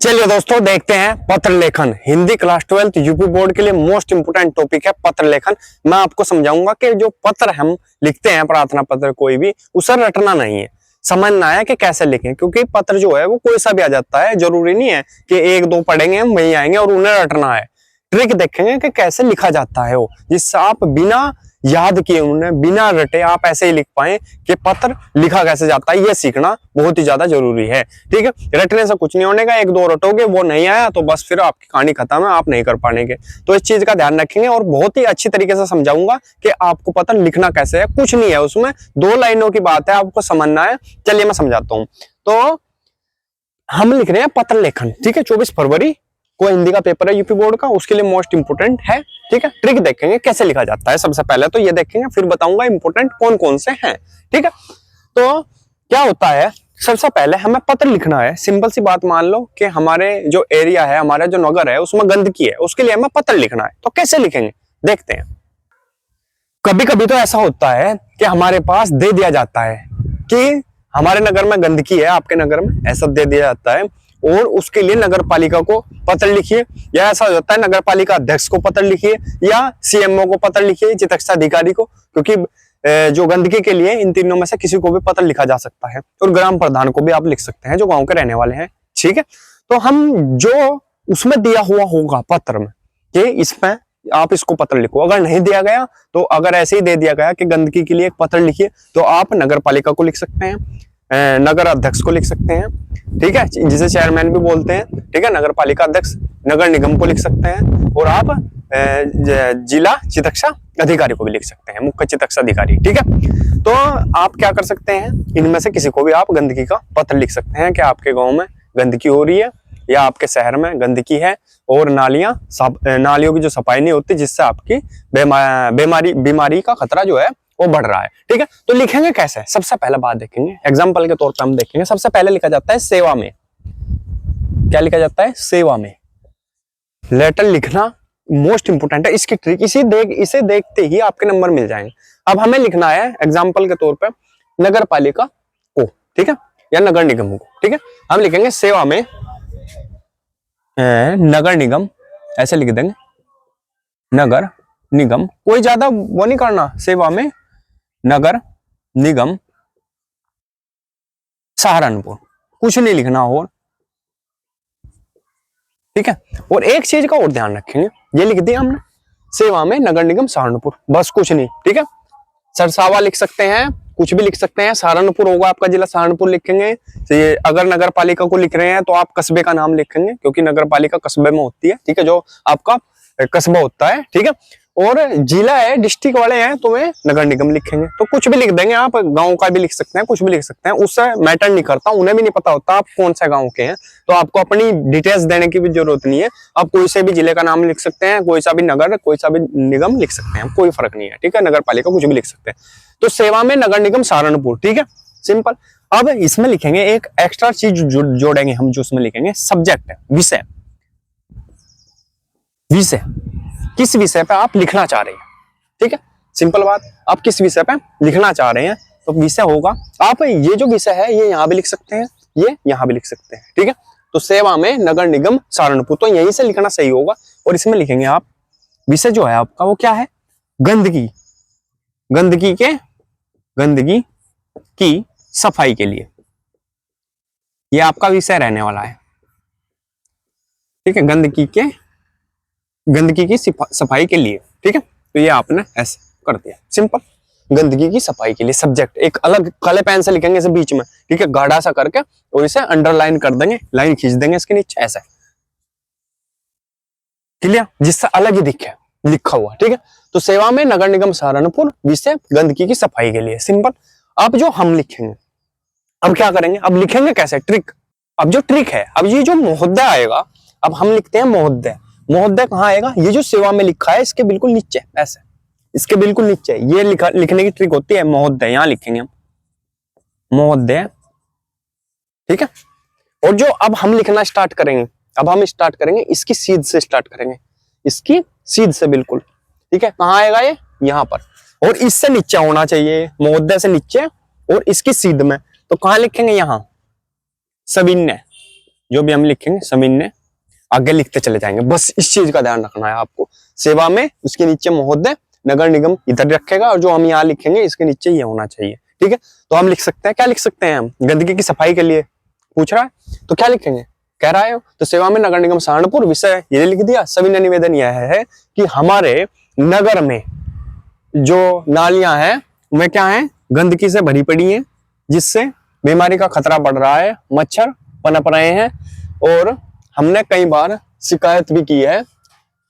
चलिए दोस्तों, देखते हैं पत्र लेखन। हिंदी क्लास 12 यूपी बोर्ड के लिए मोस्ट इंपोर्टेंट टॉपिक है पत्र लेखन। मैं आपको समझाऊंगा कि जो पत्र हम लिखते हैं, प्रार्थना पत्र कोई भी, उसे रटना नहीं है, समझना है कि कैसे लिखें। क्योंकि पत्र जो है वो कोई सा भी आ जाता है, जरूरी नहीं है कि एक दो पढ़ेंगे हम वही आएंगे और उन्हें रटना है। ट्रिक देखेंगे कि कैसे लिखा जाता है वो, जिससे आप बिना याद किए, उन्हें बिना रटे आप ऐसे ही लिख पाए कि पत्र लिखा कैसे जाता है। ये सीखना बहुत ही ज्यादा जरूरी है। ठीक है, रटने से कुछ नहीं होने का। एक दो रटोगे, वो नहीं आया तो बस फिर आपकी कहानी खत्म है, आप नहीं कर पाएंगे। तो इस चीज का ध्यान रखेंगे और बहुत ही अच्छी तरीके से समझाऊंगा कि आपको पत्र लिखना कैसे है। कुछ नहीं है उसमें, 2 लाइनों की बात है, आपको समझना है। चलिए मैं समझाता हूँ। तो हम लिख रहे हैं पत्र लेखन। ठीक है, 24 फरवरी को हिंदी का पेपर है यूपी बोर्ड का, उसके लिए मोस्ट इंपोर्टेंट है। ठीक है, ट्रिक देखेंगे कैसे लिखा जाता है। सबसे पहले तो ये देखेंगे, फिर बताऊंगा इंपोर्टेंट कौन कौन से हैं। ठीक है, तो क्या होता है, सबसे पहले हमें पत्र लिखना है। सिंपल सी बात मान लो कि हमारे जो एरिया है, हमारा जो नगर है, उसमें गंदगी है, उसके लिए हमें पत्र लिखना है। तो कैसे लिखेंगे देखते हैं। कभी कभी तो ऐसा होता है कि हमारे पास दे दिया जाता है कि हमारे नगर में गंदगी है, आपके नगर में, ऐसा दे दिया जाता है और उसके लिए नगर पालिका को पत्र लिखिए। या ऐसा हो जाता है नगर पालिका अध्यक्ष को पत्र लिखिए या सीएमओ को पत्र लिखिए, चिकित्सा अधिकारी को। क्योंकि जो गंदगी के लिए इन तीनों में से किसी को भी पत्र लिखा जा सकता है। और ग्राम प्रधान को भी आप लिख सकते हैं, जो गांव के रहने वाले हैं। ठीक है, तो हम जो उसमें दिया हुआ होगा पत्र में कि इसमें आप इसको पत्र लिखो। अगर नहीं दिया गया तो, अगर ऐसे ही दे दिया गया कि गंदगी के लिए एक पत्र लिखिए, तो आप नगर पालिका को लिख सकते हैं, नगर अध्यक्ष को लिख सकते हैं। ठीक है, जिसे चेयरमैन भी बोलते हैं। ठीक है, नगर पालिका अध्यक्ष, नगर निगम को लिख सकते हैं और आप जिला चिकित्सा अधिकारी को भी लिख सकते हैं, मुख्य चिकित्सा अधिकारी। ठीक है, तो आप क्या कर सकते हैं, इनमें से किसी को भी आप गंदगी का पत्र लिख सकते हैं कि आपके गांव में गंदगी हो रही है या आपके शहर में गंदगी है और नालियों की जो सफाई नहीं होती, जिससे आपकी बीमारी का खतरा जो है वो बढ़ रहा है। ठीक है, तो लिखेंगे कैसे, सबसे पहले बात देखेंगे। एग्जांपल के तौर पे हम देखेंगे। सबसे पहले लिखा जाता है सेवा में। क्या लिखा जाता है? सेवा में। लेटर लिखना मोस्ट इंपोर्टेंट है। इसकी ट्रिक इसे देखते ही आपके नंबर मिल जाएंगे। अब हमें लिखना है एग्जाम्पल के तौर पे नगर पालिका को, ठीक है, या नगर निगम को। ठीक है, हम लिखेंगे सेवा में नगर निगम, ऐसे लिख देंगे नगर निगम। कोई ज्यादा वो नहीं करना, सेवा में नगर निगम सहारनपुर, कुछ नहीं लिखना और। ठीक है, और एक चीज का और ध्यान रखेंगे, ये लिख दिया हमने सेवा में नगर निगम सहारनपुर, बस कुछ नहीं। ठीक है, सरसावा लिख सकते हैं, कुछ भी लिख सकते हैं। सहारनपुर होगा आपका जिला, सहारनपुर लिखेंगे। तो ये अगर नगर पालिका को लिख रहे हैं तो आप कस्बे का नाम लिखेंगे, क्योंकि नगर पालिका कस्बे में होती है। ठीक है, जो आपका कस्बा होता है। ठीक है, और जिला है, डिस्ट्रिक्ट वाले हैं, तो वे नगर निगम लिखेंगे। तो कुछ भी लिख देंगे, आप गांव का भी लिख सकते हैं, कुछ भी लिख सकते हैं, उससे मैटर नहीं करता। उन्हें भी नहीं पता होता आप कौन सा गांव के हैं, तो आपको अपनी डिटेल्स देने की भी जरूरत नहीं है। आप कोई से भी जिले का नाम लिख सकते हैं, कोई सा भी नगर, कोई सा भी निगम लिख सकते हैं, कोई फर्क नहीं है। ठीक है, नगर पालिका कुछ भी लिख सकते हैं। तो सेवा में नगर निगम सहारनपुर। ठीक है, सिंपल। अब इसमें लिखेंगे एक एक्स्ट्रा चीज जोड़ेंगे हम, जो उसमें लिखेंगे सब्जेक्ट है, विषय। विषय, किस विषय पे आप लिखना चाह रहे हैं। ठीक है, सिंपल बात, आप किस विषय पे लिखना चाह रहे हैं तो विषय होगा। आप ये जो विषय है ये यहाँ भी लिख सकते हैं, ये यहाँ भी लिख सकते हैं। ठीक है, तो सेवा में नगर निगम सहारनपुर, तो यहीं से लिखना सही होगा। और इसमें लिखेंगे आप विषय जो है आपका, वो क्या है? गंदगी। गंदगी की सफाई के लिए, ये आपका विषय रहने वाला है। ठीक है, गंदगी की सफाई के लिए। ठीक है, तो ये आपने ऐसे कर दिया, सिंपल। गंदगी की सफाई के लिए सब्जेक्ट एक अलग काले पेन से लिखेंगे इसे बीच में। ठीक है, गाढ़ा सा करके, और इसे अंडरलाइन कर देंगे, लाइन खींच देंगे इसके नीचे, ऐसा। क्लियर, जिससे अलग ही दिखे लिखा हुआ। ठीक है, तो सेवा में नगर निगम सहारनपुर, विषय गंदगी की सफाई के लिए, सिंपल। अब जो हम लिखेंगे, अब क्या करेंगे, अब लिखेंगे कैसे, ट्रिक। अब जो ट्रिक है, अब ये जो महोदय आएगा, अब हम लिखते हैं महोदय। महोदय कहाँ आएगा? ये जो सेवा में लिखा है इसके बिल्कुल नीचे, ऐसे, इसके बिल्कुल नीचे ये लिखने की ट्रिक होती है महोदय। यहां लिखेंगे हम महोदय। ठीक है, और जो अब हम लिखना स्टार्ट करेंगे, अब हम स्टार्ट करेंगे इसकी सीध से स्टार्ट करेंगे, इसकी सीध से बिल्कुल। ठीक है, कहाँ आएगा ये? यहाँ पर, और इससे नीचे होना चाहिए, महोदय से नीचे और इसकी सीध में। तो कहाँ लिखेंगे? यहाँ, सविनय। जो भी हम लिखेंगे समीन ने आगे लिखते चले जाएंगे। बस इस चीज का ध्यान रखना है आपको। सेवा में उसके नीचे महोदय नगर निगम इधर रखेगा और जो हम यहाँ लिखेंगे इसके नीचे ये होना चाहिए। ठीक है, तो हम लिख सकते हैं, क्या लिख सकते हैं हम? गंदगी की सफाई के लिए पूछ रहा है तो क्या लिखेंगे? कह रहा है तो सेवा में नगर निगम सहारनपुर, विषय ये लिख दिया। सविनय निवेदन यह है कि हमारे नगर में जो नालियां हैं वे क्या है, गंदगी से भरी पड़ी हैं, जिससे बीमारी का खतरा बढ़ रहा है, मच्छर पनप रहे हैं। और हमने कई बार शिकायत भी की है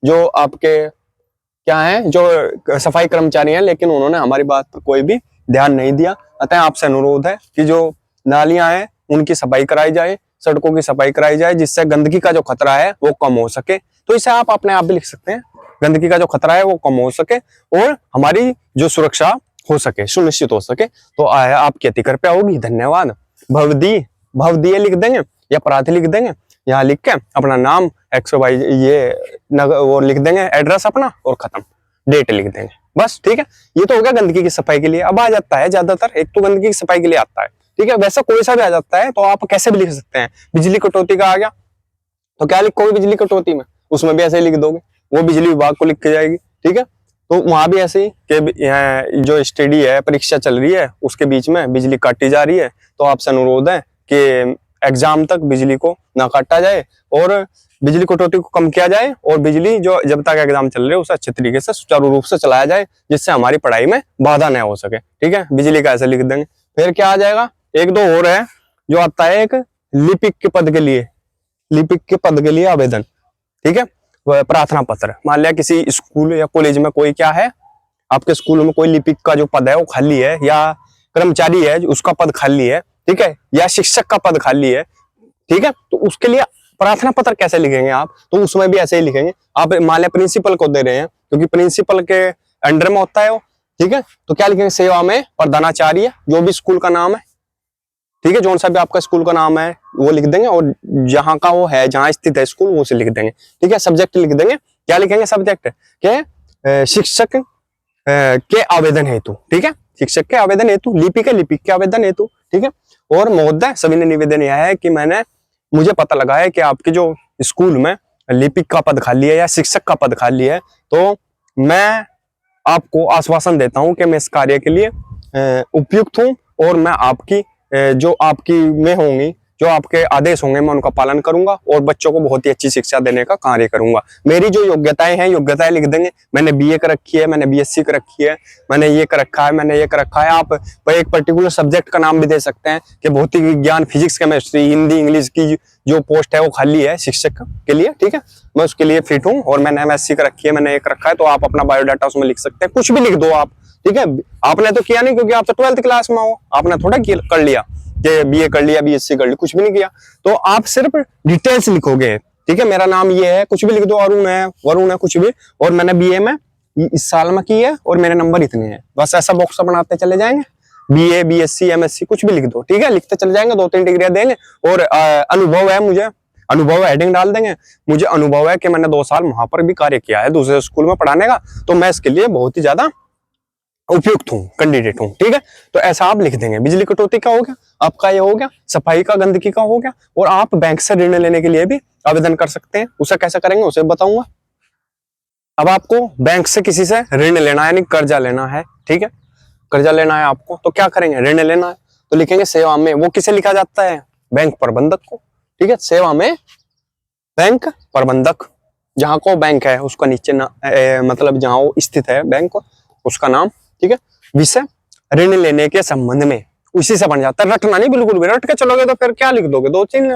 जो आपके क्या है, जो सफाई कर्मचारी हैं, लेकिन उन्होंने हमारी बात पर कोई भी ध्यान नहीं दिया। अतः आपसे अनुरोध है कि जो नालियां हैं उनकी सफाई कराई जाए, सड़कों की सफाई कराई जाए, जिससे गंदगी का जो खतरा है वो कम हो सके। तो इसे आप अपने आप भी लिख सकते हैं, गंदगी का जो खतरा है वो कम हो सके और हमारी जो सुरक्षा हो सके, सुनिश्चित हो सके। तो आपकी अति कृपया होगी। धन्यवाद। भवदीय लिख देंगे या प्रार्थी लिख देंगे, यहाँ लिख के अपना नाम XY ये वो लिख देंगे, एड्रेस अपना और खत्म, डेट लिख देंगे बस। ठीक है, ये तो हो गया गंदगी की सफाई के लिए। अब आ जाता है ज्यादातर, एक तो गंदगी की सफाई के लिए आता है, ठीक है, वैसा कोई सा भी आ जाता है तो आप कैसे भी लिख सकते हैं। बिजली कटौती का आ गया तो क्या लिखोगे बिजली कटौती में? उसमें भी ऐसे ही लिख दोगे, वो बिजली विभाग को लिख के जाएगी। ठीक है, तो वहां भी ऐसे ही कि जो स्टडी है, परीक्षा चल रही है, उसके बीच में बिजली काटी जा रही है, तो आपसे अनुरोध है कि एग्जाम तक बिजली को ना काटा जाए और बिजली कटौती को कम किया जाए और बिजली जो जब तक एग्जाम चल रहे हैं उसे अच्छे तरीके से सुचारू रूप से चलाया जाए, जिससे हमारी पढ़ाई में बाधा न हो सके। ठीक है, बिजली का ऐसे लिख देंगे। फिर क्या आ जाएगा, एक दो और है जो आता है, एक लिपिक के पद के लिए, लिपिक के पद के लिए आवेदन। ठीक है, प्रार्थना पत्र। मान लिया किसी स्कूल या कॉलेज में कोई क्या है, आपके स्कूल में कोई लिपिक का जो पद है वो खाली है, या कर्मचारी है उसका पद खाली है, ठीक है, या शिक्षक का पद खाली है। ठीक है, तो उसके लिए प्रार्थना पत्र कैसे लिखेंगे आप? तो उसमें भी ऐसे ही लिखेंगे। आप मान लिया प्रिंसिपल को दे रहे हैं, क्योंकि प्रिंसिपल के अंडर में होता है वो। ठीक है, तो क्या लिखेंगे, सेवा में प्रधानाचार्य, जो भी स्कूल का नाम है, ठीक है, जो सा भी आपका स्कूल का नाम है वो लिख देंगे, और जहां का वो है, जहां स्थित है स्कूल, वो से लिख देंगे। ठीक है, सब्जेक्ट लिख देंगे। क्या लिखेंगे सब्जेक्ट के शिक्षक के आवेदन हेतु। ठीक है, शिक्षक के आवेदन हेतु, लिपिक के आवेदन हेतु। ठीक है, और महोदय सविनय निवेदन यह है कि मुझे पता लगा है कि आपके जो स्कूल में लिपिक का पद खाली है या शिक्षक का पद खाली है, तो मैं आपको आश्वासन देता हूं कि मैं इस कार्य के लिए उपयुक्त हूं और मैं आपकी जो आपकी में होंगी, जो आपके आदेश होंगे, मैं उनका पालन करूंगा और बच्चों को बहुत ही अच्छी शिक्षा देने का कार्य करूंगा। मेरी जो योग्यताएं हैं, योग्यताएं लिख देंगे। मैंने BA कर रखी है, मैंने BSc कर रखी है, मैंने ये कर रखा है, मैंने ये कर रखा है। आप एक पर्टिकुलर सब्जेक्ट का नाम भी दे सकते हैं कि भौतिक विज्ञान, फिजिक्स, केमिस्ट्री, हिंदी, इंग्लिश की जो पोस्ट है वो खाली है शिक्षक के लिए। ठीक है, मैं उसके लिए फिट हूँ और मैंने MSc कर रखी है, मैंने ये कर रखा है। तो आप अपना बायोडाटा उसमें लिख सकते हैं, कुछ भी लिख दो आप। ठीक है, आपने तो किया नहीं, क्योंकि आप तो 12th क्लास में हो, आपने थोड़ा कर लिया कि BA कर लिया, BSc कर लिया, कुछ भी नहीं किया। तो आप सिर्फ डिटेल्स लिखोगे। ठीक है, मेरा नाम ये है, कुछ भी लिख दो, अरुण है, वरुण है, कुछ भी, और मैंने BA में इस साल में की है और मेरे नंबर इतने हैं, बस ऐसा बॉक्स बनाते चले जाएंगे। BA, BSc, MSc कुछ भी लिख दो। ठीक है, लिखते चले जाएंगे, 2-3 डिग्रियां देंगे। और अनुभव है, मुझे अनुभव हेडिंग डाल देंगे। मुझे अनुभव है कि मैंने 2 साल वहां पर भी कार्य किया है दूसरे स्कूल में पढ़ाने का, तो मैं इसके लिए बहुत ही ज्यादा उपयुक्त हूँ, कैंडिडेट हूँ। ठीक है, तो ऐसा आप लिख देंगे। बिजली कटौती का हो गया, आपका ये हो गया, सफाई का, गंदगी का हो गया। और आप बैंक से ऋण लेने के लिए भी आवेदन कर सकते हैं। उसे कैसे करेंगे उसे बताऊंगा। अब आपको बैंक से किसी से ऋण लेना है, यानी कर्जा लेना है। ठीक है, कर्जा लेना है आपको, तो क्या करेंगे, ऋण लेना है तो लिखेंगे सेवा में। वो किसे लिखा जाता है, बैंक प्रबंधक को। ठीक है, सेवा में बैंक प्रबंधक, जहां को बैंक है उसका नीचे मतलब जहां वो स्थित है बैंक, उसका नाम। ठीक है, विषय ऋण लेने के संबंध में, उसी से बन जाता है। रटना नहीं बिल्कुल भी, रट के चलोगे तो फिर क्या लिख दोगे, 2-3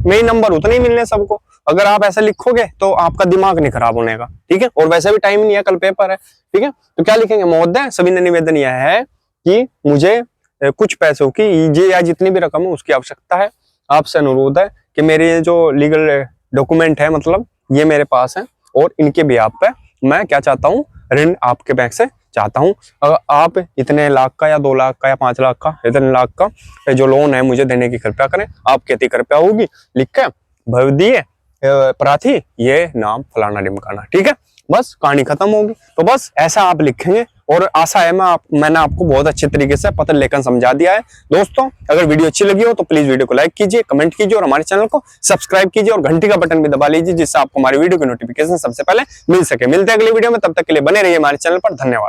में ही नंबर उतने ही मिलने सबको। अगर आप ऐसा लिखोगे तो आपका दिमाग नहीं खराब होने का। ठीक है, और वैसे भी टाइम नहीं है, कल पेपर है। ठीक है, तो क्या लिखेंगे, महोदय सविनय निवेदन यह है कि मुझे कुछ पैसों की ये या जितनी भी रकम है उसकी आवश्यकता है। आपसे अनुरोध है कि मेरे जो लीगल डॉक्यूमेंट है, मतलब ये मेरे पास है, और इनके बिहाफ पे मैं क्या चाहता हूँ, ऋण आपके बैंक से चाहता हूँ। अगर आप इतने लाख का या 2 लाख का या 5 लाख का, इतने लाख का जो लोन है मुझे देने की कृपया करें। आपकी अति कृपया होगी, लिख के भवदीय प्रार्थी, ये नाम फलाना ढिमकाना। ठीक है, बस कहानी खत्म होगी। तो बस ऐसा आप लिखेंगे और आशा है मैंने आपको बहुत अच्छे तरीके से पत्र लेखन समझा दिया है। दोस्तों अगर वीडियो अच्छी लगी हो तो प्लीज वीडियो को लाइक कीजिए, कमेंट कीजिए और हमारे चैनल को सब्सक्राइब कीजिए और घंटी का बटन भी दबा लीजिए, जिससे आपको हमारी वीडियो की नोटिफिकेशन सबसे पहले मिल सके। मिलते हैं अगले वीडियो में, तब तक के लिए बने रहिए हमारे चैनल पर। धन्यवाद।